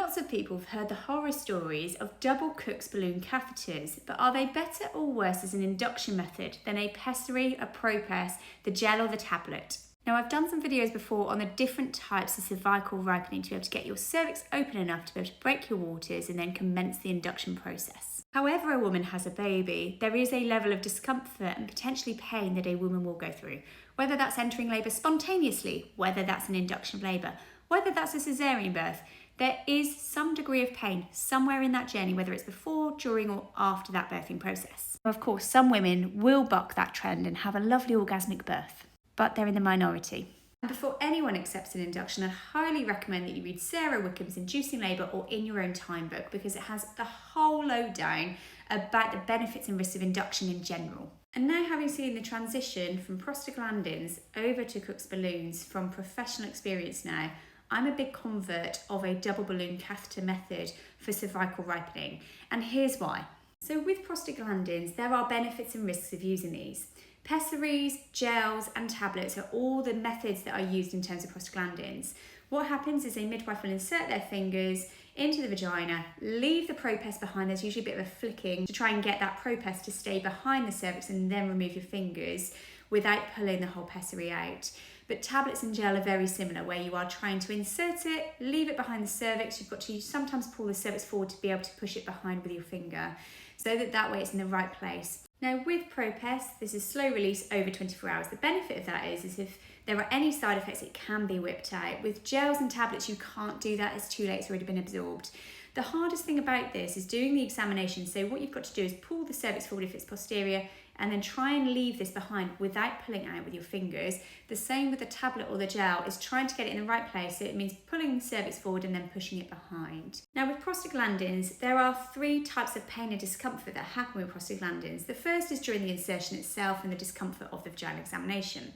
Lots of people have heard the horror stories of double Cook's balloon catheters, but are they better or worse as an induction method than a pessary, a ProPess, the gel or the tablet? Now, I've done some videos before on the different types of cervical ripening to be able to get your cervix open enough to be able to break your waters and then commence the induction process. However a woman has a baby, there is a level of discomfort and potentially pain that a woman will go through, whether that's entering labour spontaneously, whether that's an induction of labour, whether that's a caesarean birth. There is some degree of pain somewhere in that journey, whether it's before, during or after that birthing process. Of course, some women will buck that trend and have a lovely orgasmic birth, but they're in the minority. And before anyone accepts an induction, I highly recommend that you read Sarah Wickham's Inducing Labour or In Your Own Time book, because it has the whole lowdown about the benefits and risks of induction in general. And now, having seen the transition from prostaglandins over to Cook's balloons from professional experience now, I'm a big convert of a double balloon catheter method for cervical ripening, and here's why. So with prostaglandins, there are benefits and risks of using these. Pessaries, gels and tablets are all the methods that are used in terms of prostaglandins. What happens is a midwife will insert their fingers into the vagina, leave the ProPess behind. There's usually a bit of a flicking to try and get that ProPess to stay behind the cervix, and then remove your fingers without pulling the whole pessary out. But tablets and gel are very similar, where you are trying to insert it, leave it behind the cervix. You've got to sometimes pull the cervix forward to be able to push it behind with your finger, so that way it's in the right place. Now with ProPess, this is slow release over 24 hours. The benefit of that is if there are any side effects, it can be whipped out. With gels and tablets, you can't do that. It's too late, it's already been absorbed. The hardest thing about this is doing the examination. So what you've got to do is pull the cervix forward if it's posterior, and then try and leave this behind without pulling it out with your fingers. The same with the tablet or the gel, is trying to get it in the right place. So it means pulling the cervix forward and then pushing it behind. Now with prostaglandins, there are 3 types of pain and discomfort that happen with prostaglandins. The first is during the insertion itself and the discomfort of the vaginal examination.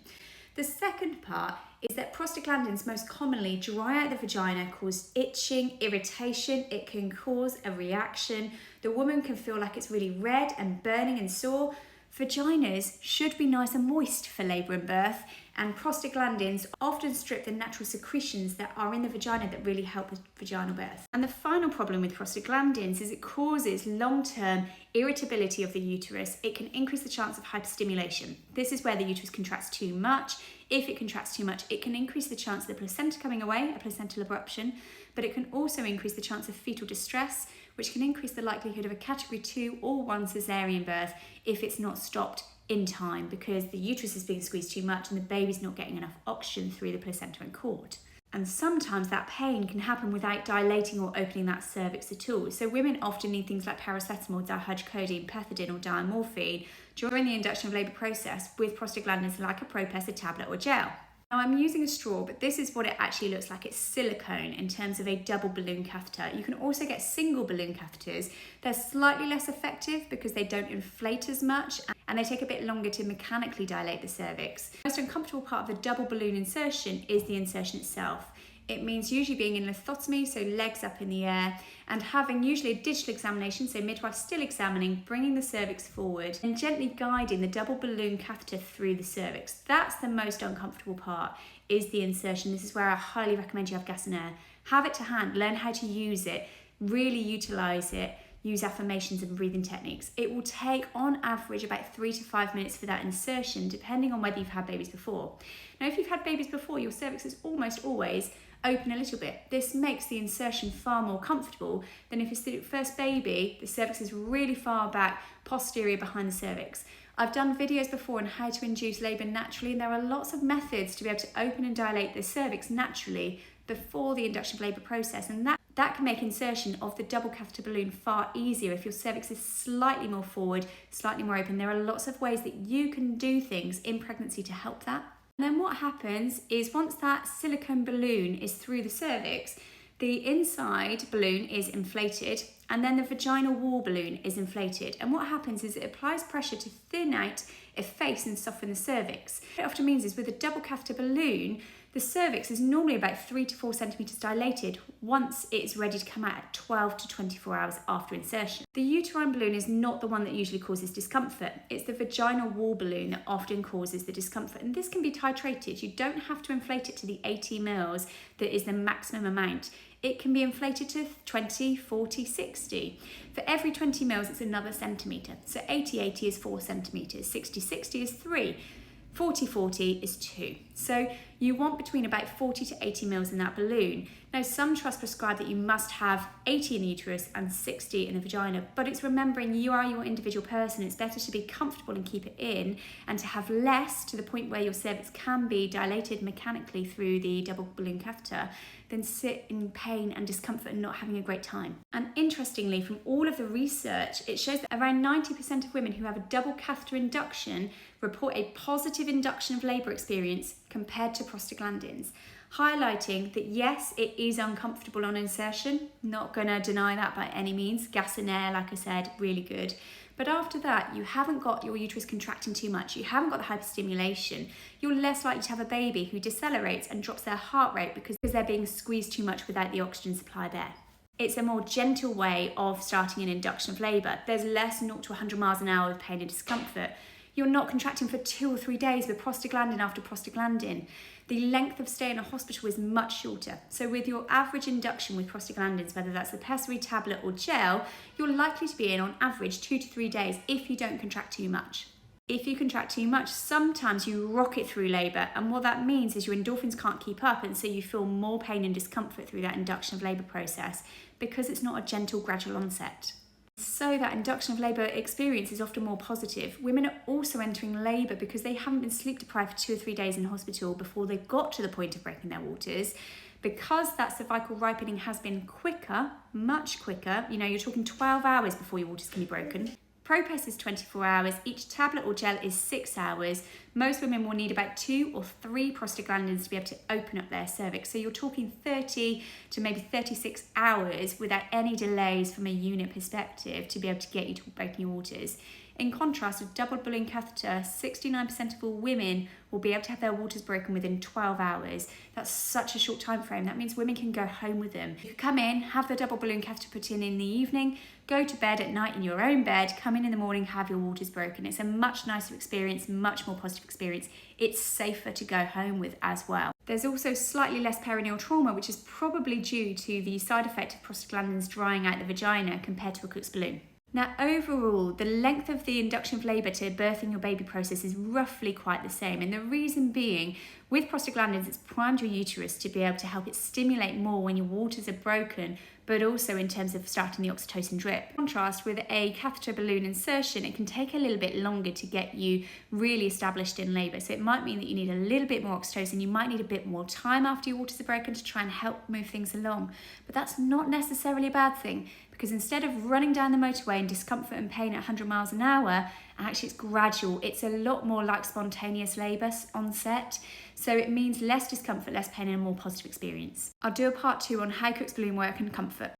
The second part is that prostaglandins most commonly dry out the vagina, cause itching, irritation. It can cause a reaction. The woman can feel like it's really red and burning and sore. Vaginas should be nice and moist for labour and birth, and prostaglandins often strip the natural secretions that are in the vagina that really help with vaginal birth. And the final problem with prostaglandins is it causes long-term irritability of the uterus. It can increase the chance of hyperstimulation. This is where the uterus contracts too much. If it contracts too much, it can increase the chance of the placenta coming away, a placental abruption, but it can also increase the chance of fetal distress, which can increase the likelihood of a category 2 or 1 caesarean birth if it's not stopped in time, because the uterus is being squeezed too much and the baby's not getting enough oxygen through the placenta and cord. And sometimes that pain can happen without dilating or opening that cervix at all. So women often need things like paracetamol, dihydrocodone, pethidine or diamorphine during the induction of labour process with prostaglandins like a ProPess, a tablet or gel. Now I'm using a straw, but this is what it actually looks like. It's silicone in terms of a double balloon catheter. You can also get single balloon catheters. They're slightly less effective because they don't inflate as much and they take a bit longer to mechanically dilate the cervix. The most uncomfortable part of the double balloon insertion is the insertion itself. It means usually being in lithotomy, so legs up in the air, and having usually a digital examination, so midwife still examining, bringing the cervix forward and gently guiding the double balloon catheter through the cervix. That's the most uncomfortable part, is the insertion. This is where I highly recommend you have gas and air. Have it to hand, learn how to use it, really utilise it, use affirmations and breathing techniques. It will take on average about 3 to 5 minutes for that insertion, depending on whether you've had babies before. Now if you've had babies before, your cervix is almost always open a little bit. This makes the insertion far more comfortable than if it's the first baby, the cervix is really far back, posterior behind the cervix. I've done videos before on how to induce labour naturally, and there are lots of methods to be able to open and dilate the cervix naturally before the induction of labour process, and that can make insertion of the double catheter balloon far easier if your cervix is slightly more forward, slightly more open. There are lots of ways that you can do things in pregnancy to help that. And then what happens is once that silicone balloon is through the cervix, the inside balloon is inflated and then the vaginal wall balloon is inflated. And what happens is it applies pressure to thin out, efface and soften the cervix. What it often means is with a double catheter balloon, the cervix is normally about 3 to 4 centimetres dilated once it's ready to come out at 12 to 24 hours after insertion. The uterine balloon is not the one that usually causes discomfort. It's the vaginal wall balloon that often causes the discomfort. And this can be titrated. You don't have to inflate it to the 80 mils that is the maximum amount. it can be inflated to 20, 40, 60. For every 20 mils, it's another centimetre. So 80 is 4 centimetres, 60 is 3. 40 is 2. So you want between about 40 to 80 mils in that balloon. Now, some trusts prescribe that you must have 80 in the uterus and 60 in the vagina, but it's remembering you are your individual person. It's better to be comfortable and keep it in, and to have less to the point where your cervix can be dilated mechanically through the double balloon catheter than sit in pain and discomfort and not having a great time. And interestingly, from all of the research, it shows that around 90% of women who have a double catheter induction report a positive induction of labour experience compared to prostaglandins, highlighting that yes, it is uncomfortable on insertion, not going to deny that by any means. Gas and air, like I said, really good. But after that, you haven't got your uterus contracting too much, you haven't got the hyperstimulation, you're less likely to have a baby who decelerates and drops their heart rate because they're being squeezed too much without the oxygen supply there. It's a more gentle way of starting an induction of labour. There's less 0 to 100 miles an hour of pain and discomfort. You're not contracting for 2 or 3 days with prostaglandin after prostaglandin. The length of stay in a hospital is much shorter. So with your average induction with prostaglandins, whether that's the pessary tablet or gel, you're likely to be in on average 2 to 3 days if you don't contract too much. If you contract too much, sometimes you rocket through labour, and what that means is your endorphins can't keep up, and so you feel more pain and discomfort through that induction of labour process because it's not a gentle, gradual onset. So that induction of labour experience is often more positive. Women are also entering labour because they haven't been sleep deprived for 2 or 3 days in hospital before they got to the point of breaking their waters. Because that cervical ripening has been quicker, much quicker, you're talking 12 hours before your waters can be broken. ProPess is 24 hours, each tablet or gel is 6 hours. Most women will need about 2 or 3 prostaglandins to be able to open up their cervix. So you're talking 30 to maybe 36 hours without any delays from a unit perspective to be able to get you to breaking your waters. In contrast, with double balloon catheter, 69% of all women will be able to have their waters broken within 12 hours. That's such a short time frame. That means women can go home with them. You come in, have the double balloon catheter put in the evening, go to bed at night in your own bed, come in the morning, have your waters broken. It's a much nicer experience, much more positive experience. It's safer to go home with as well. There's also slightly less perineal trauma, which is probably due to the side effect of prostaglandins drying out the vagina compared to a Cook's balloon. Now, overall, the length of the induction of labour to birthing your baby process is roughly quite the same. And the reason being, with prostaglandins, it's primed your uterus to be able to help it stimulate more when your waters are broken, but also in terms of starting the oxytocin drip. In contrast, with a catheter balloon insertion, it can take a little bit longer to get you really established in labour. So it might mean that you need a little bit more oxytocin, you might need a bit more time after your waters are broken to try and help move things along. But that's not necessarily a bad thing, because instead of running down the motorway in discomfort and pain at 100 miles an hour, actually it's gradual. It's a lot more like spontaneous labour onset. So it means less discomfort, less pain, and a more positive experience. I'll do a part 2 on how Cook's balloon work and comfort.